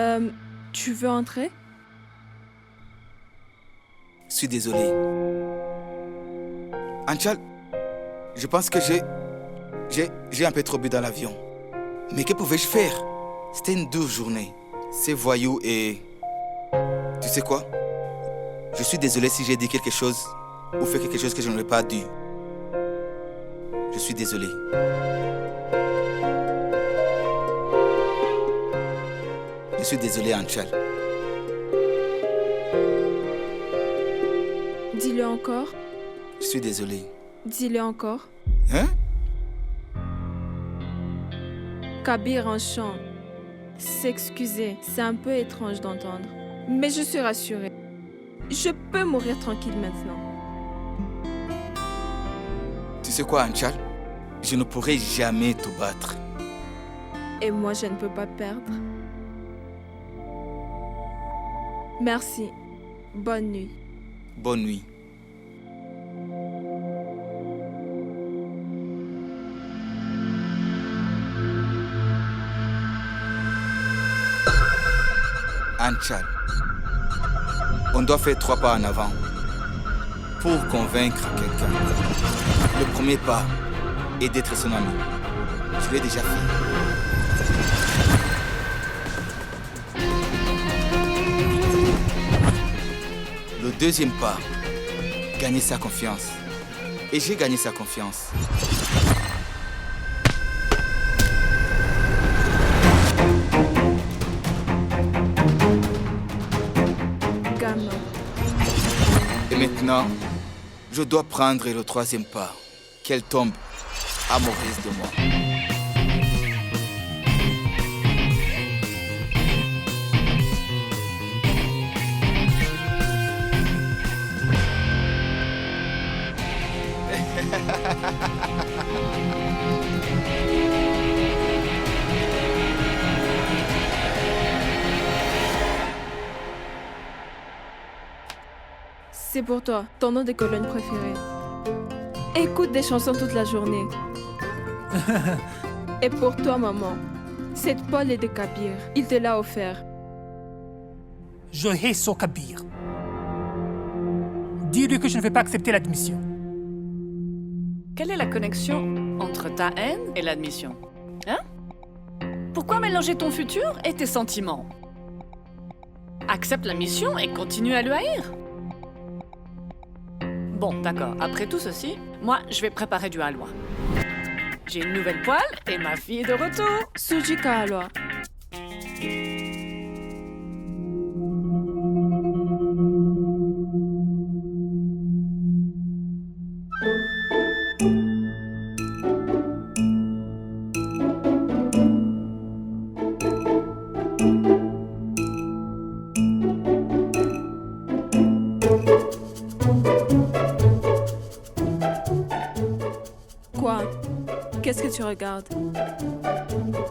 Euh, Tu veux entrer? Je suis désolé. Anchal, je pense que j'ai un peu trop bu dans l'avion. Mais que pouvais-je faire? C'était une dure journée. C'est voyou et... Tu sais quoi? Je suis désolé si j'ai dit quelque chose ou fait quelque chose que je n'aurais pas dû. Je suis désolé. Je suis désolé, Anchal. Dis-le encore. Je suis désolé. Dis-le encore. Hein? Kabir en chant. S'excuser, c'est un peu étrange d'entendre. Mais je suis rassurée. Je peux mourir tranquille maintenant. Tu sais quoi, Anchal? Je ne pourrai jamais te battre. Et moi, je ne peux pas perdre. Merci. Bonne nuit. Bonne nuit. Anchal, on doit faire 3 pas en avant pour convaincre quelqu'un. Le premier pas est d'être son ami. Je l'ai déjà fait. Le deuxième pas, gagner sa confiance. Et j'ai gagné sa confiance. Gamin. Et maintenant, je dois prendre le troisième pas. Qu'elle tombe amoureuse de moi. C'est pour toi, ton nom de colonne préféré. Écoute des chansons toute la journée. Et pour toi, maman, cette Paul est de Kabir. Il te l'a offert. Je hais son Kabir. Dis-lui que je ne vais pas accepter l'admission. Quelle est la connexion entre ta haine et l'admission? Hein? Pourquoi mélanger ton futur et tes sentiments? Accepte la mission et continue à le haïr. Bon, d'accord. Après tout ceci, moi, je vais préparer du halwa. J'ai une nouvelle poêle et ma fille est de retour. Sujika alors. Quoi? Qu'est-ce que tu regardes?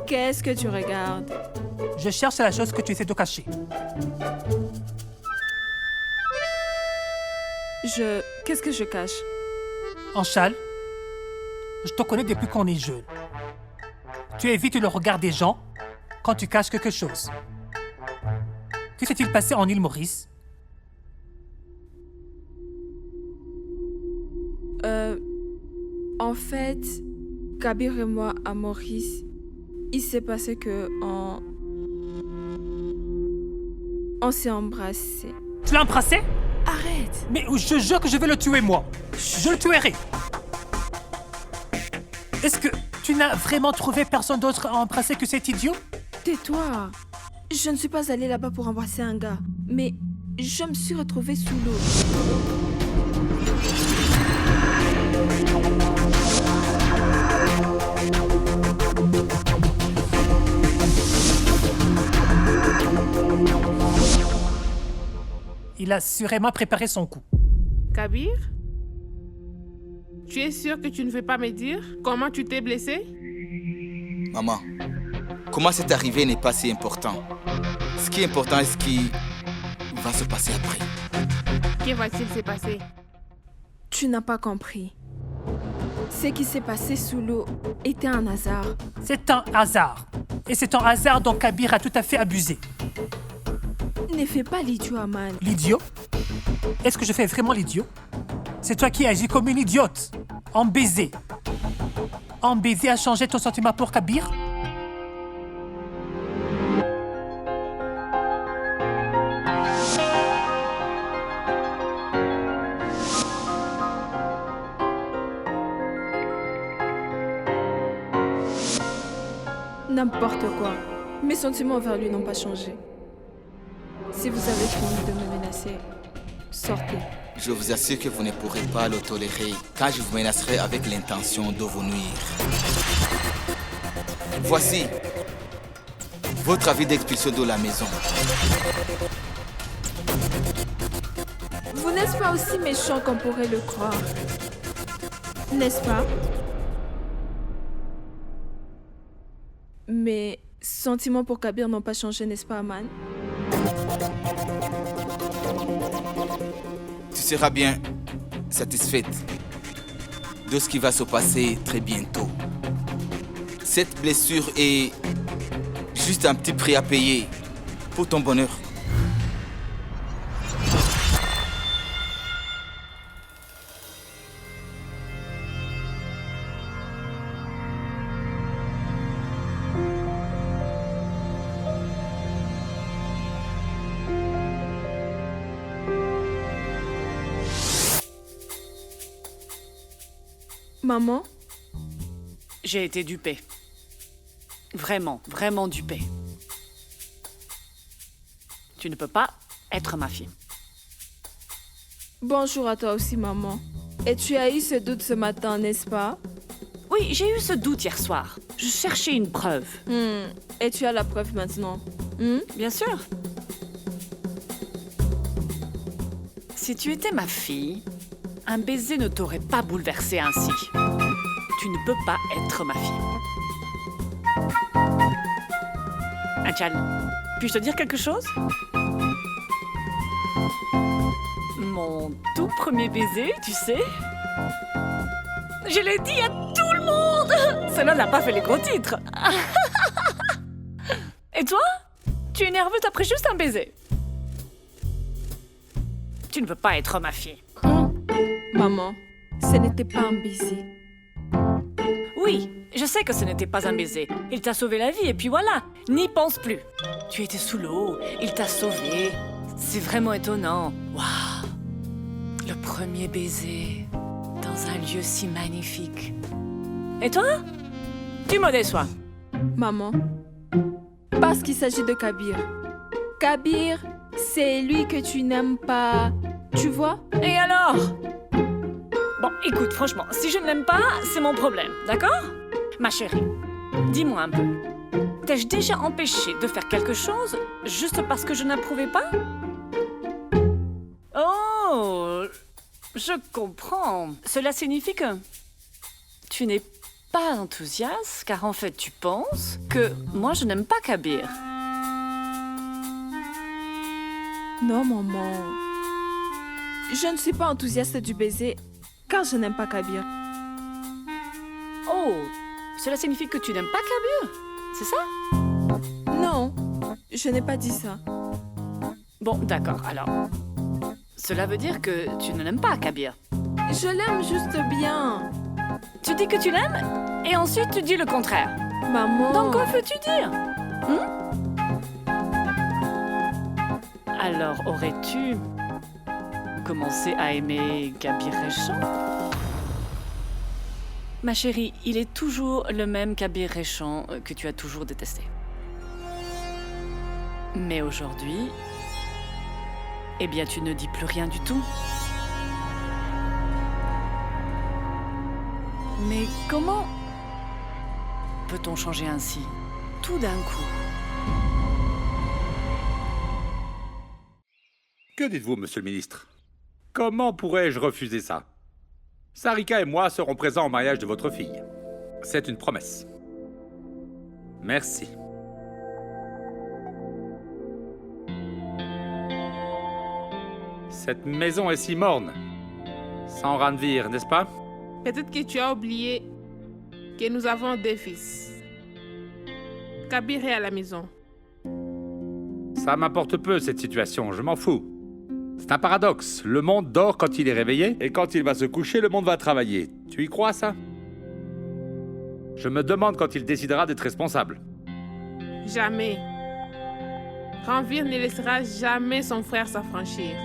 Qu'est-ce que tu regardes? Je cherche la chose que tu essaies de cacher. Qu'est-ce que je cache? Anchal, je te connais depuis qu'on est jeune. Tu évites le regard des gens quand tu caches quelque chose. Que s'est-il passé en île Maurice? En fait, Kabir et moi à Maurice, il s'est passé que on s'est embrassés. Tu l'as embrassé? Arrête! Mais je jure que je vais le tuer, moi. Je le tuerai. Est-ce que tu n'as vraiment trouvé personne d'autre à embrasser que cet idiot? Tais-toi! Je ne suis pas allée là-bas pour embrasser un gars, mais je me suis retrouvée sous l'eau. Il a sûrement préparé son coup. Kabir? Tu es sûr que tu ne veux pas me dire comment tu t'es blessé? Maman, comment c'est arrivé n'est pas si important. Ce qui est important est ce qui va se passer après. Que va-t-il se passer? Tu n'as pas compris. Ce qui s'est passé sous l'eau était un hasard. C'est un hasard. Et c'est un hasard dont Kabir a tout à fait abusé. Ne fais pas l'idiot, Aman. L'idiot? Est-ce que je fais vraiment l'idiot? C'est toi qui agis comme une idiote. Un baiser. Un baiser a changé ton sentiment pour Kabir? N'importe quoi. Mes sentiments envers lui n'ont pas changé. Si vous avez fini de me menacer, sortez. Je vous assure que vous ne pourrez pas le tolérer, car je vous menacerai avec l'intention de vous nuire. Voici votre avis d'expulsion de la maison. Vous n'êtes pas aussi méchant qu'on pourrait le croire. N'est-ce pas? Mes sentiments pour Kabir n'ont pas changé, n'est-ce pas, Aman? Tu seras bien satisfaite de ce qui va se passer très bientôt. Cette blessure est juste un petit prix à payer pour ton bonheur. Maman? J'ai été dupée. Vraiment, vraiment dupée. Tu ne peux pas être ma fille. Bonjour à toi aussi, maman. Et tu as eu ce doute ce matin, n'est-ce pas? Oui, j'ai eu ce doute hier soir. Je cherchais une preuve. Et tu as la preuve maintenant. Bien sûr. Si tu étais ma fille, un baiser ne t'aurait pas bouleversée ainsi. Tu ne peux pas être ma fille. Anchal, puis-je te dire quelque chose? Mon tout premier baiser, tu sais? Je l'ai dit à tout le monde! Cela n'a pas fait les gros titres. Et toi? Tu es nerveuse après juste un baiser. Tu ne peux pas être ma fille. Maman, ce n'était pas un baiser. Oui, je sais que ce n'était pas un baiser. Il t'a sauvé la vie et puis voilà, n'y pense plus. Tu étais sous l'eau, il t'a sauvé. C'est vraiment étonnant. Waouh! Le premier baiser dans un lieu si magnifique. Et toi? Tu me déçois. Maman, parce qu'il s'agit de Kabir. Kabir, c'est lui que tu n'aimes pas. Tu vois? Et alors? Bon, écoute, franchement, si je ne l'aime pas, c'est mon problème, d'accord? Ma chérie, dis-moi un peu. T'ai-je déjà empêché de faire quelque chose juste parce que je n'approuvais pas? Oh, je comprends. Cela signifie que tu n'es pas enthousiaste, car en fait, tu penses que moi, je n'aime pas Kabir. Non, maman. Je ne suis pas enthousiaste du baiser, car je n'aime pas Kabir. Oh, cela signifie que tu n'aimes pas Kabir, c'est ça? Non, je n'ai pas dit ça. Bon, d'accord, alors. Cela veut dire que tu ne l'aimes pas, Kabir. Je l'aime juste bien. Tu dis que tu l'aimes, et ensuite tu dis le contraire. Maman. Donc, que veux-tu dire? Alors, aurais-tu commencé à aimer Kabir Réchant? Ma chérie, il est toujours le même Kabir Réchant que tu as toujours détesté. Mais aujourd'hui, eh bien, tu ne dis plus rien du tout. Mais comment peut-on changer ainsi, tout d'un coup? Que dites-vous, monsieur le ministre? Comment pourrais-je refuser ça? Sarika et moi serons présents au mariage de votre fille. C'est une promesse. Merci. Cette maison est si morne. Sans Ranveer, n'est-ce pas? Peut-être que tu as oublié que nous avons deux fils. Kabir est à la maison. Ça m'importe peu cette situation, je m'en fous. C'est un paradoxe. Le monde dort quand il est réveillé, et quand il va se coucher, le monde va travailler. Tu y crois, ça? Je me demande quand il décidera d'être responsable. Jamais. Ranvir ne laissera jamais son frère s'affranchir.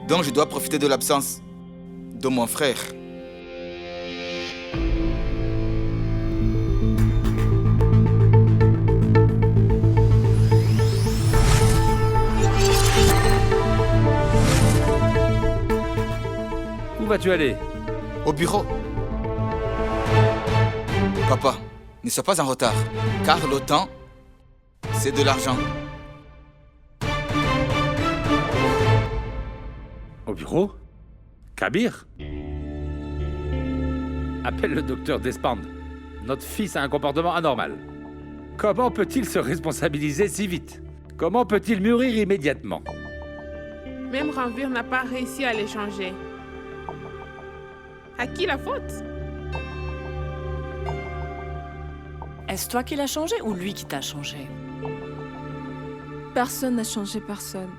Donc je dois profiter de l'absence de mon frère. Où vas-tu aller? Au bureau. Papa, ne sois pas en retard, car le temps, c'est de l'argent. Au bureau? Kabir? Appelle le docteur Despand. Notre fils a un comportement anormal. Comment peut-il se responsabiliser si vite? Comment peut-il mûrir immédiatement? Même Ranvir n'a pas réussi à les changer. À qui la faute? Est-ce toi qui l'as changé ou lui qui t'a changé? Personne n'a changé personne.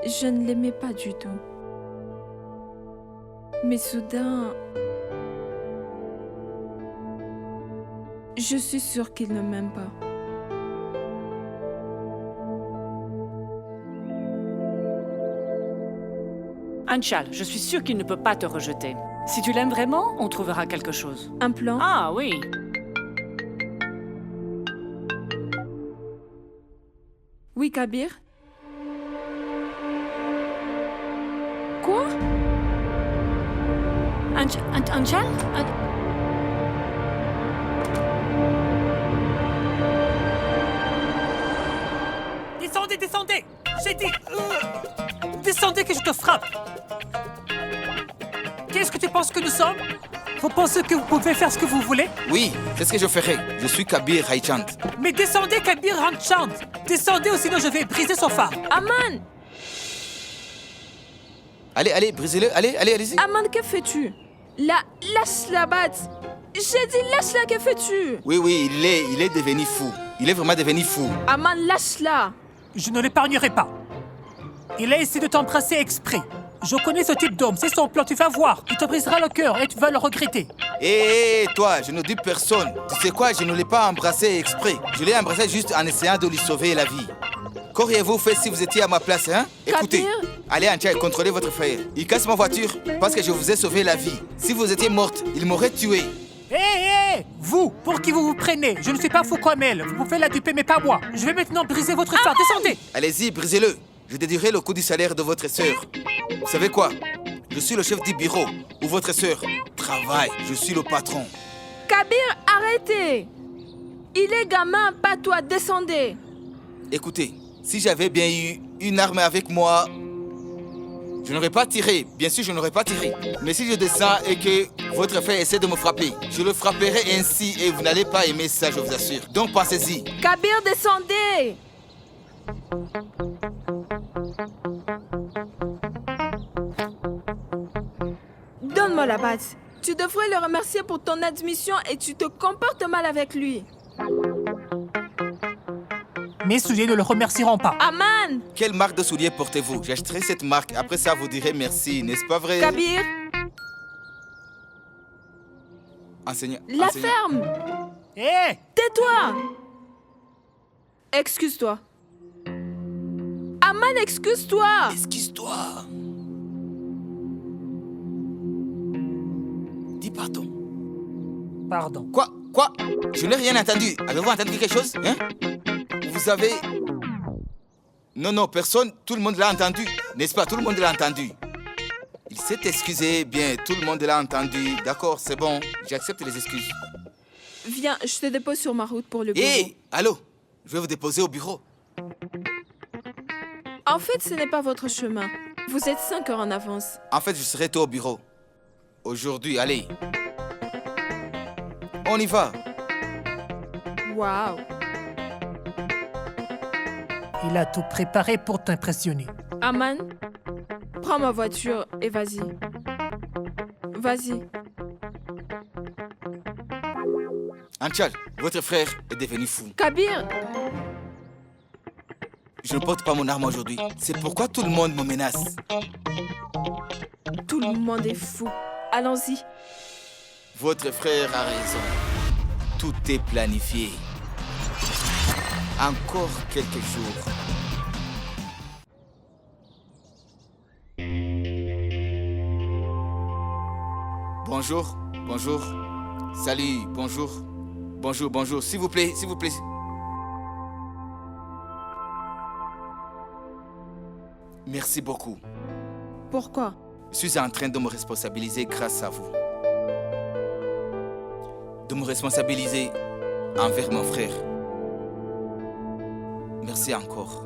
Je ne l'aimais pas du tout. Mais soudain, je suis sûre qu'il ne m'aime pas. Anchal, je suis sûre qu'il ne peut pas te rejeter. Si tu l'aimes vraiment, on trouvera quelque chose. Un plan? Ah oui. Oui, Kabir? Quoi? Anchal? Descendez, descendez! J'ai dit... Descendez que je te frappe! Qu'est-ce que tu penses que nous sommes? Vous pensez que vous pouvez faire ce que vous voulez? Oui, c'est ce que je ferai. Je suis Kabir Haichand. Mais descendez, Kabir Hanchand! Descendez ou sinon je vais briser son phare! Aman! Allez, allez, brisez-le. Allez, allez, allez-y. Aman, que fais-tu? Lâche la batte! J'ai dit lâche-la, que fais-tu? Oui, oui, il est devenu fou. Il est vraiment devenu fou. Aman, lâche-la! Je ne l'épargnerai pas. Il a essayé de t'embrasser exprès. Je connais ce type d'homme, c'est son plan, tu vas voir. Il te brisera le cœur et tu vas le regretter. Hé, toi, je ne dis personne. Tu sais quoi, je ne l'ai pas embrassé exprès. Je l'ai embrassé juste en essayant de lui sauver la vie. Qu'auriez-vous fait si vous étiez à ma place, hein? Écoutez, Kabir? allez Ancha, contrôlez votre frère. Il casse ma voiture parce que je vous ai sauvé la vie. Si vous étiez morte, il m'aurait tué. Hé, vous, pour qui vous vous prenez? Je ne suis pas fou comme elle. Vous pouvez la duper, mais pas moi. Je vais maintenant briser votre phare. Descendez! Allez-y, brisez-le. Je déduirai le coût du salaire de votre sœur. Vous savez quoi? Je suis le chef du bureau où votre sœur travaille. Je suis le patron. Kabir, arrêtez! Il est gamin, pas toi, descendez! Écoutez, si j'avais bien eu une arme avec moi, je n'aurais pas tiré. Bien sûr, je n'aurais pas tiré. Mais si je descends et que votre frère essaie de me frapper, je le frapperai ainsi et vous n'allez pas aimer ça, je vous assure. Donc passez-y. Kabir, descendez! Donne-moi la batte. Tu devrais le remercier pour ton admission et tu te comportes mal avec lui. Mes souliers ne le remercieront pas. Aman! Quelle marque de souliers portez-vous? J'achèterai cette marque. Après ça, vous direz merci, n'est-ce pas vrai? Kabir, Enseignant. la enseignant. ferme! Hé! Tais-toi! Excuse-toi. Aman, excuse-toi! Excuse-toi. Dis pardon. Pardon. Quoi? Quoi? Je n'ai rien entendu. Avez-vous entendu quelque chose? Hein? Vous avez... Non, non, personne. Tout le monde l'a entendu. N'est-ce pas? Tout le monde l'a entendu. Il s'est excusé. Bien, tout le monde l'a entendu. D'accord, c'est bon. J'accepte les excuses. Viens, je te dépose sur ma route pour le bureau. Hé, allô? Je vais vous déposer au bureau. En fait, ce n'est pas votre chemin. Vous êtes 5 heures en avance. En fait, je serai tôt au bureau. Aujourd'hui, allez. On y va. Waouh! Il a tout préparé pour t'impressionner. Aman, prends ma voiture et vas-y. Vas-y. Anchal, votre frère est devenu fou. Kabir, Je ne porte pas mon arme aujourd'hui. C'est pourquoi tout le monde me menace. tout le monde est fou. Allons-y. Votre frère a raison. Tout est planifié. Encore quelques jours. Bonjour, bonjour. Salut, bonjour. Bonjour, bonjour. S'il vous plaît, s'il vous plaît. Merci beaucoup. Pourquoi? Je suis en train de me responsabiliser grâce à vous. De me responsabiliser envers mon frère. Merci encore.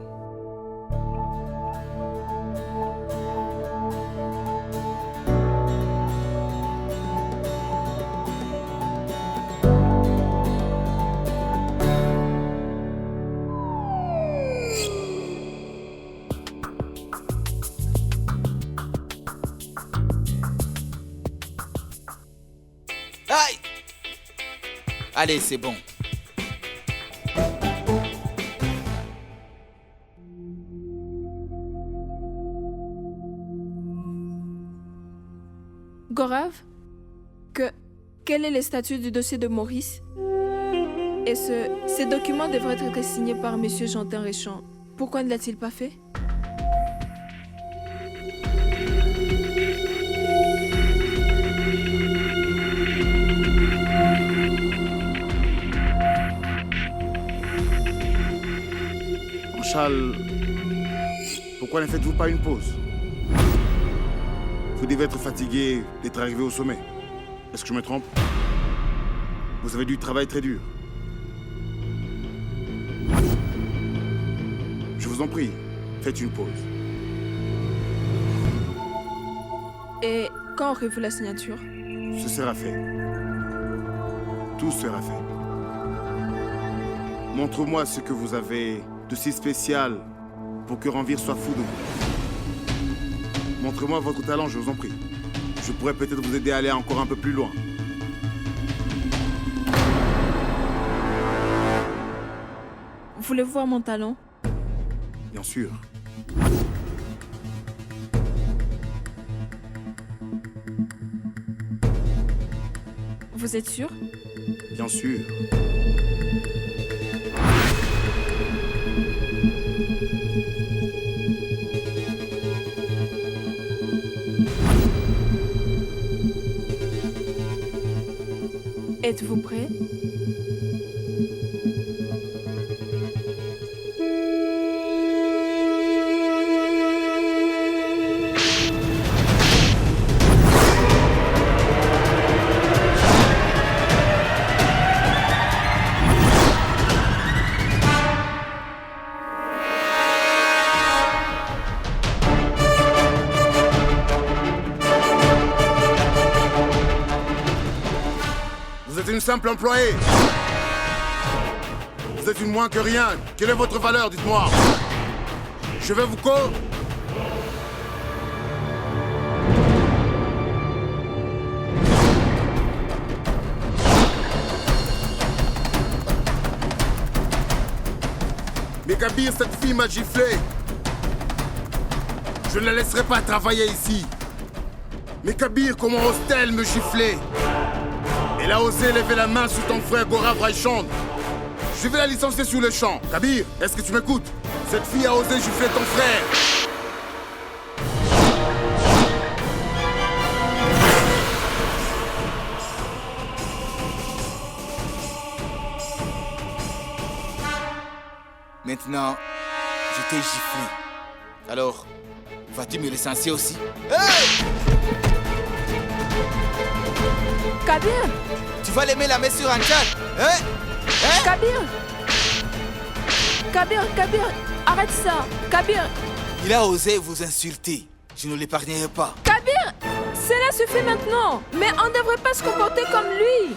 Aïe! Allez, c'est bon. Gaurav, quel est le statut du dossier de Maurice? Et ces documents devraient être signés par M. Jeantin Réchand. Pourquoi ne l'a-t-il pas fait? Charles, pourquoi ne faites-vous pas une pause? Vous devez être fatigué d'être arrivé au sommet. Est-ce que je me trompe? Vous avez du travail très dur. Je vous en prie, faites une pause. Et quand aurez-vous la signature? Ce sera fait. Tout sera fait. Montre-moi ce que vous avez de si spécial pour que Ranvir soit fou de vous. Montrez-moi votre talent, je vous en prie. Je pourrais peut-être vous aider à aller encore un peu plus loin. Voulez-vous voir mon talent? Bien sûr. Vous êtes sûr? Bien sûr. Êtes-vous prêt? Vous êtes une simple employée. Vous êtes une moins que rien. Quelle est votre valeur, dites-moi? Je vais vous Mais Kabir, cette fille m'a giflé. Je ne la laisserai pas travailler ici. Mais Kabir, comment ose-t-elle me gifler? Elle a osé lever la main sur ton frère Gaurav Raichand. Je vais la licencier sur le champ. Kabir, est-ce que tu m'écoutes? Cette fille a osé gifler ton frère. Maintenant, je t'ai giflé. Alors, vas-tu me licencier aussi? Hey! Kabir! Tu vas l'aimer la main sur Anchal? Hein? Hein? Kabir! Kabir! Arrête ça! Kabir! Il a osé vous insulter. Je ne l'épargnerai pas. Kabir! Cela suffit maintenant! Mais on ne devrait pas se comporter comme lui!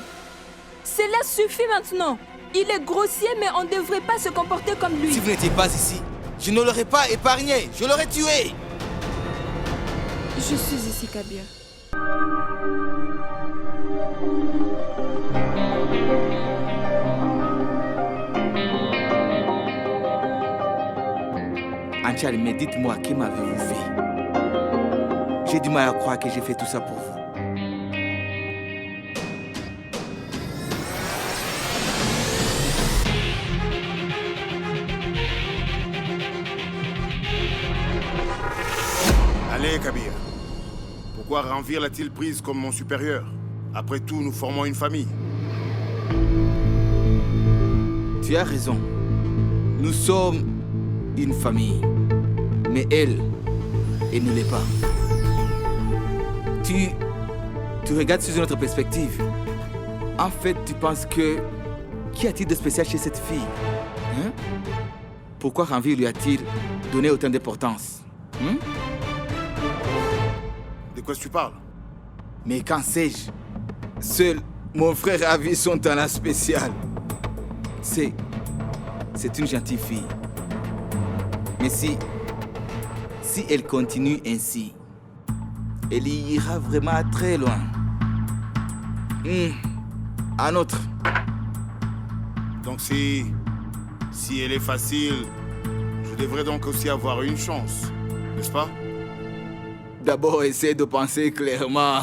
Cela suffit maintenant! Il est grossier, mais on ne devrait pas se comporter comme lui. Si vous n'étiez pas ici, je ne l'aurais pas épargné. Je l'aurais tué. Je suis ici, Kabir. Anchal, mais dites-moi, qui m'avez-vous fait? J'ai du mal à croire que j'ai fait tout ça pour vous. Allez, Kabir. Pourquoi Ranvir l'a-t-il prise comme mon supérieur? Après tout, nous formons une famille. Tu as raison. Nous sommes une famille. Mais elle ne l'est pas. Tu regardes sous une autre perspective. En fait, tu penses que... Qu'y a-t-il de spécial chez cette fille? Hein? Pourquoi Ranvir lui a-t-il donné autant d'importance? Hein? De quoi tu parles? Mais qu'en sais-je? Seul mon frère a vu son talent spécial. C'est une gentille fille. Mais si elle continue ainsi, elle ira vraiment très loin. Un autre. Donc si elle est facile, je devrais donc aussi avoir une chance, n'est-ce pas? D'abord, essaie de penser clairement.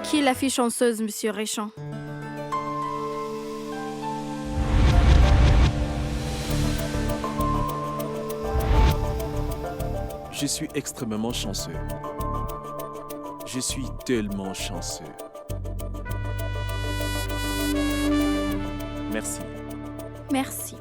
Qui est la fille chanceuse, Monsieur Réchand? Je suis extrêmement chanceux. Je suis tellement chanceux. Merci. Merci.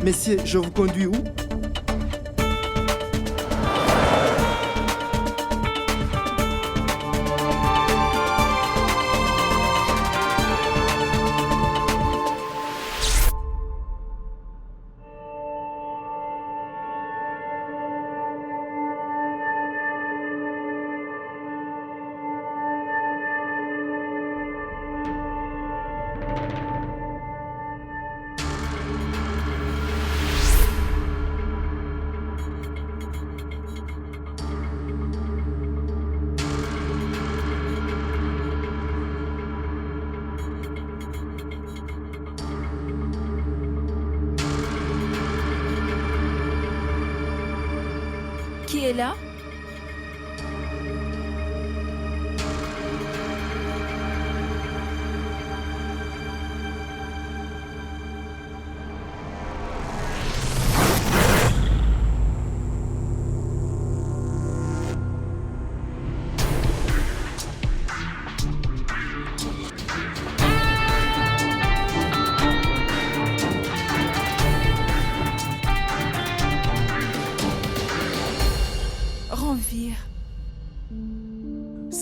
Messieurs, je vous conduis où? Qui est là?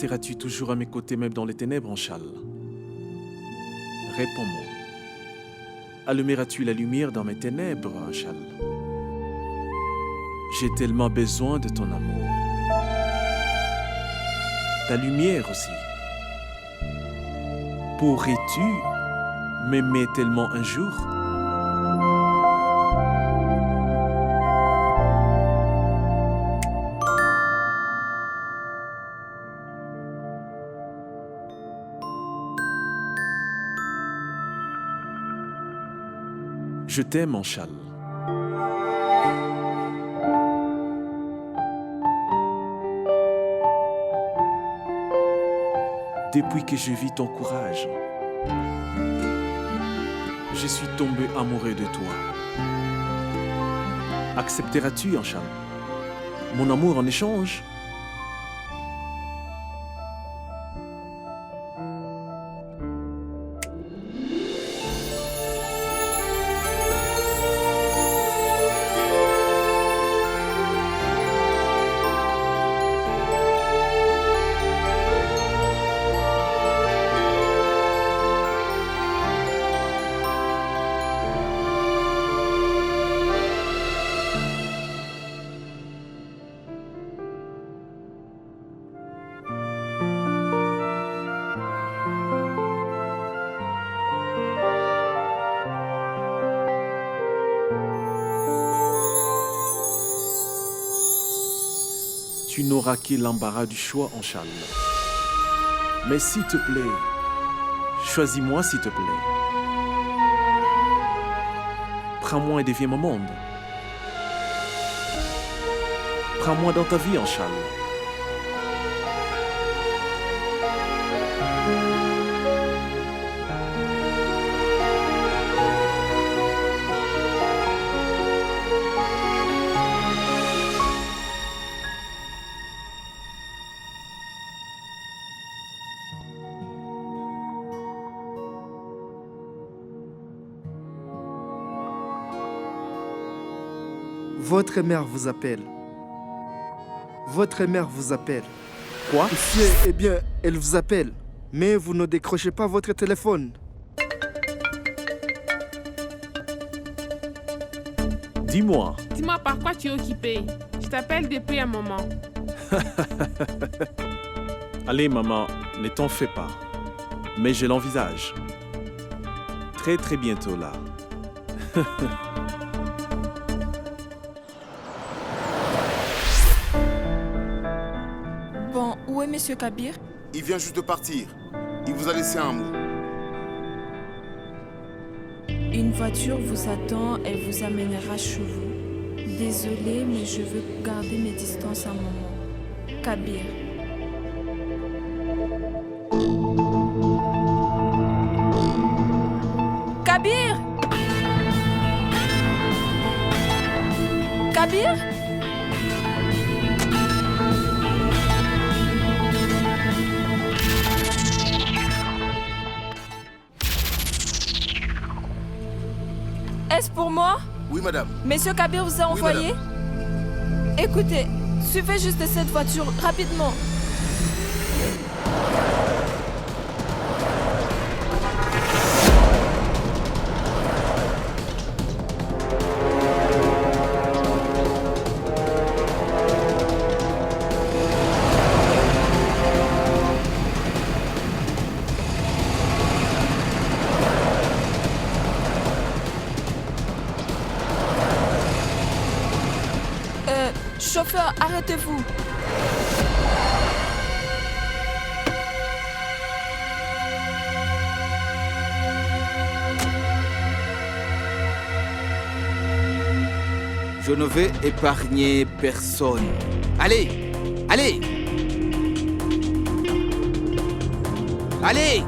Seras-tu toujours à mes côtés même dans les ténèbres, Anshal? Réponds-moi. Allumeras-tu la lumière dans mes ténèbres, Anshal? J'ai tellement besoin de ton amour. Ta lumière aussi. Pourrais-tu m'aimer tellement un jour? Je t'aime, Anshal. Depuis que je vis ton courage, je suis tombé amoureux de toi. Accepteras-tu, Anshal, mon amour en échange? Tu n'auras que l'embarras du choix, Anshal. Mais s'il te plaît, choisis-moi s'il te plaît. Prends-moi et deviens mon monde. Prends-moi dans ta vie, Anshal. Votre mère vous appelle. Votre mère vous appelle. Quoi? Monsieur, eh bien, elle vous appelle. Mais vous ne décrochez pas votre téléphone. Dis-moi. Dis-moi par quoi tu es occupé. Je t'appelle depuis un moment. Allez, maman, ne t'en fais pas. Mais je l'envisage. Très très bientôt là. Bon, où est Monsieur Kabir? Il vient juste de partir. Il vous a laissé un mot. Une voiture vous attend et vous amènera chez vous. Désolée, mais je veux garder mes distances un moment. Kabir. Kabir! Kabir? Est-ce pour moi? Oui, madame. Monsieur Kabir vous a Oui, envoyé? Écoutez, suivez juste cette voiture, rapidement. Chauffeur, arrêtez-vous. Je ne vais épargner personne. Allez! Allez! Allez!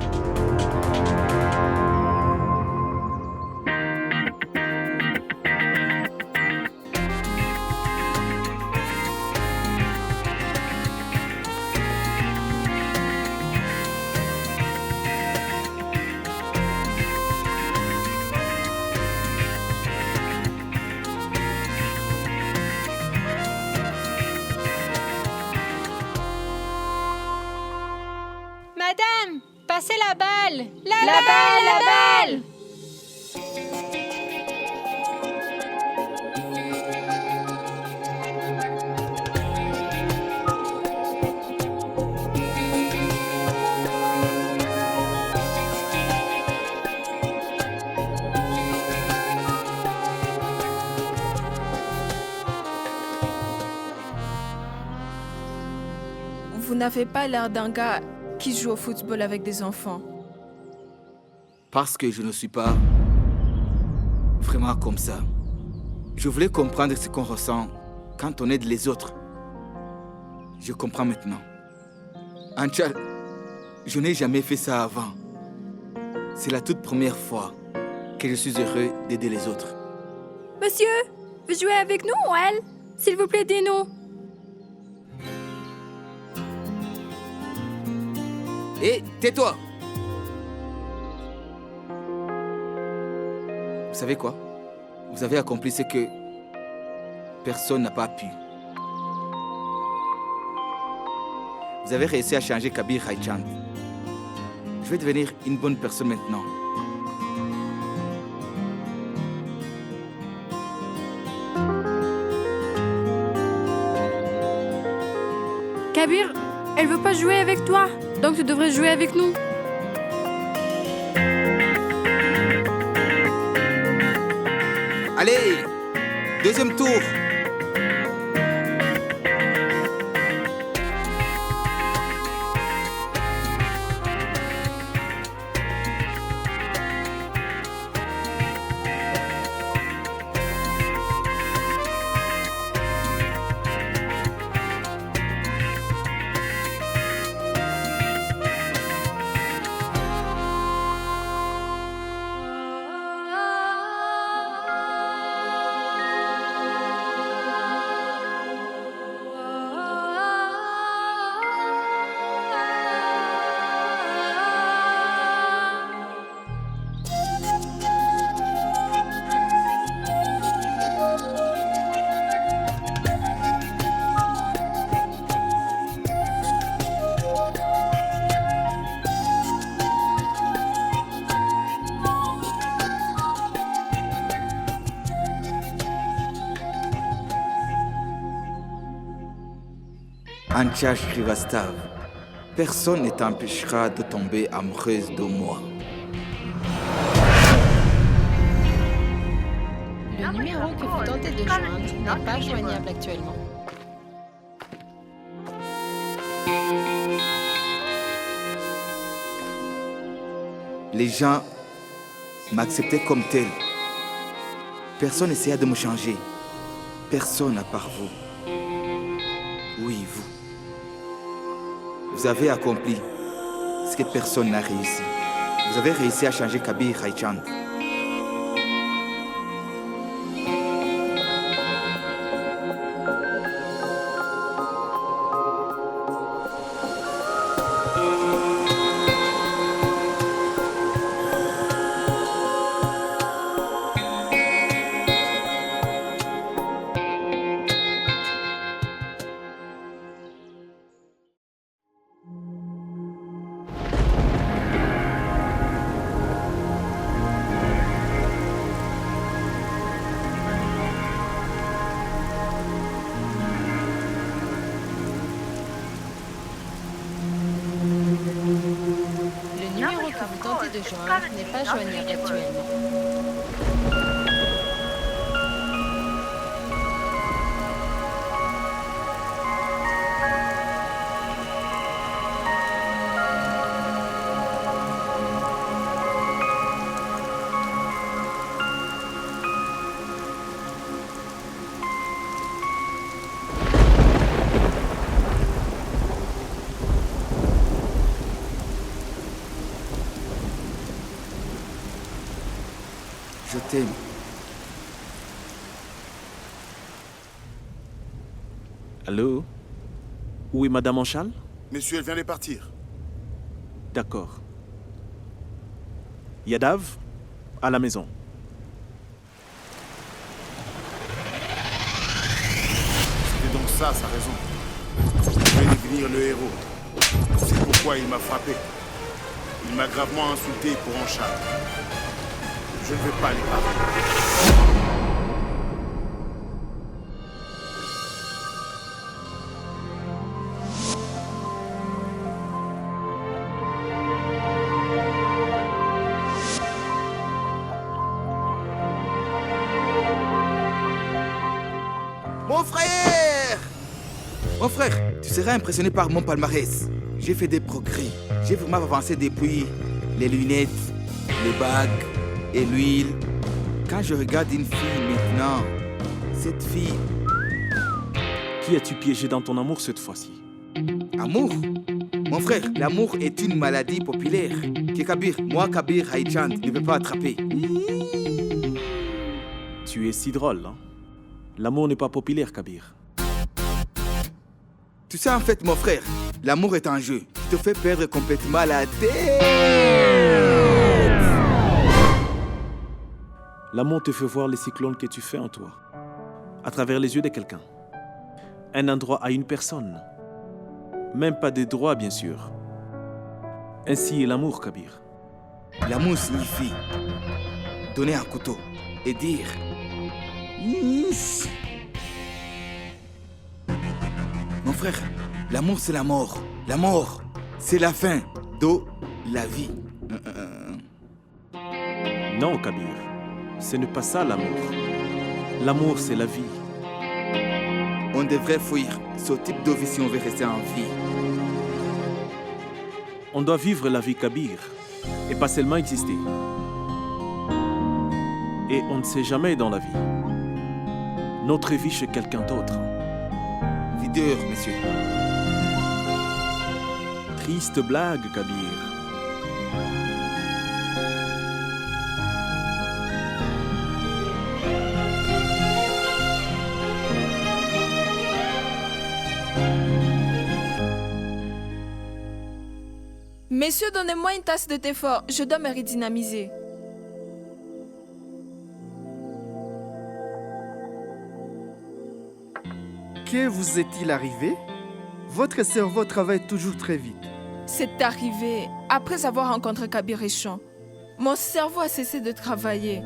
balle! La balle! Vous n'avez pas l'air d'un gars qui joue au football avec des enfants. Parce que je ne suis pas vraiment comme ça. Je voulais comprendre ce qu'on ressent quand on aide les autres. Je comprends maintenant. Anchal, je n'ai jamais fait ça avant. C'est la toute première fois que je suis heureux d'aider les autres. Monsieur, vous jouez avec nous ou elle? S'il vous plaît, dis-nous. Hé, tais-toi! Vous savez quoi? Vous avez accompli ce que personne n'a pas pu. Vous avez réussi à changer Kabir Haïchand. Je vais devenir une bonne personne maintenant. Kabir, elle veut pas jouer avec toi, donc tu devrais jouer avec nous. Allez, deuxième tour. Anchal Srivastav, personne ne t'empêchera de tomber amoureuse de moi. Le numéro que vous tentez de joindre n'est pas joignable actuellement. Les gens m'acceptaient comme tel. Personne n'essaya de me changer. Personne à part vous. Oui, vous. Vous avez accompli ce que personne n'a réussi. Vous avez réussi à changer Kabir Haïchand. De joindre n'est pas joignable actuellement. Je t'aime. Allô? Oui, Madame Anchal? Monsieur, elle vient de partir. D'accord. Yadav, à la maison. C'était donc ça, sa raison. Il voulait devenir le héros. C'est pourquoi il m'a frappé. Il m'a gravement insulté pour Anchal. Je ne vais pas les pardonner. Mon frère! Mon frère, tu seras impressionné par mon palmarès. J'ai fait des progrès. J'ai vraiment avancé depuis les lunettes, les bagues et l'huile. Quand je regarde une fille maintenant, cette fille... Qui as-tu piégé dans ton amour cette fois-ci? Amour? Mon frère, l'amour est une maladie populaire que Kabir, moi Kabir Haïchand, ne peut pas attraper. Tu es si drôle, hein? L'amour n'est pas populaire, Kabir. Tu sais en fait, mon frère, l'amour est un jeu qui te fait perdre complètement la tête. L'amour te fait voir les cyclones que tu fais en toi, à travers les yeux de quelqu'un. Un endroit à une personne. Même pas de droit, bien sûr. Ainsi est l'amour, Kabir. L'amour signifie donner un couteau et dire... Yes. Mon frère, l'amour c'est la mort. La mort, c'est la fin de la vie. Non, Kabir. Ce n'est pas ça l'amour. L'amour, c'est la vie. On devrait fuir ce type de vie si on veut rester en vie. On doit vivre la vie, Kabir, et pas seulement exister. Et on ne sait jamais dans la vie. Notre vie chez quelqu'un d'autre. Videur, monsieur. Triste blague, Kabir. Messieurs, donnez-moi une tasse de thé fort. Je dois me redynamiser. Que vous est-il arrivé? Votre cerveau travaille toujours très vite. C'est arrivé après avoir rencontré Kabir Richon. Mon cerveau a cessé de travailler.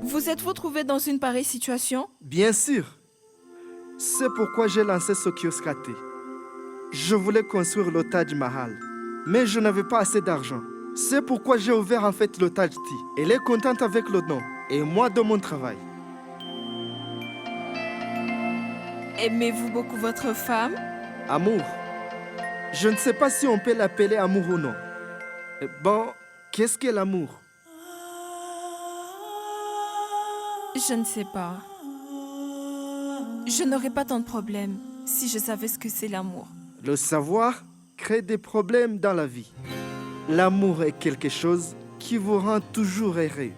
Vous êtes-vous trouvé dans une pareille situation? Bien sûr. C'est pourquoi j'ai lancé ce kiosque à thé. Je voulais construire le Taj Mahal, mais je n'avais pas assez d'argent. C'est pourquoi j'ai ouvert en fait le Taj Tea. Elle est contente avec le nom et moi de mon travail. Aimez-vous beaucoup votre femme? Amour. Je ne sais pas si on peut l'appeler amour ou non. Bon, qu'est-ce qu'est l'amour? Je ne sais pas. Je n'aurais pas tant de problèmes si je savais ce que c'est l'amour. Le savoir crée des problèmes dans la vie. L'amour est quelque chose qui vous rend toujours heureux.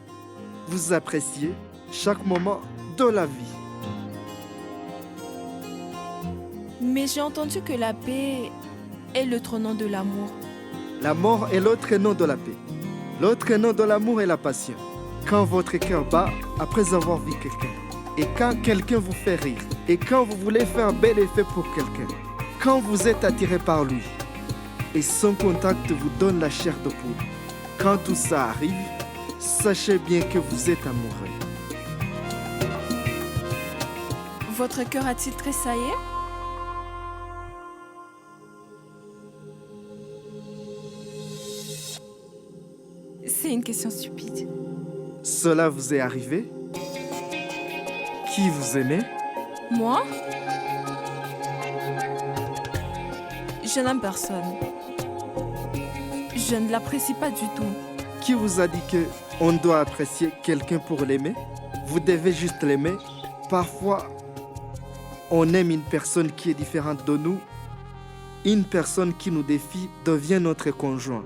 Vous appréciez chaque moment de la vie. Mais j'ai entendu que la paix est l'autre nom de l'amour. La mort est l'autre nom de la paix. L'autre nom de l'amour est la passion. Quand votre cœur bat après avoir vu quelqu'un. Et quand quelqu'un vous fait rire. Et quand vous voulez faire un bel effet pour quelqu'un. Quand vous êtes attiré par lui. Et son contact vous donne la chair de poule. Quand tout ça arrive, sachez bien que vous êtes amoureux. Votre cœur a-t-il tressaillé? C'est une question stupide. Cela vous est arrivé? Qui vous aimait? Moi? Je n'aime personne. Je ne l'apprécie pas du tout. Qui vous a dit que on doit apprécier quelqu'un pour l'aimer? Vous devez juste l'aimer. Parfois, on aime une personne qui est différente de nous. Une personne qui nous défie devient notre conjoint.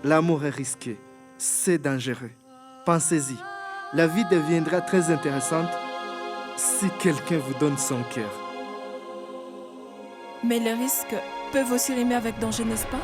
L'amour est risqué. C'est dangereux. Pensez-y. La vie deviendra très intéressante si quelqu'un vous donne son cœur. Mais les risques peuvent aussi rimer avec danger, n'est-ce pas?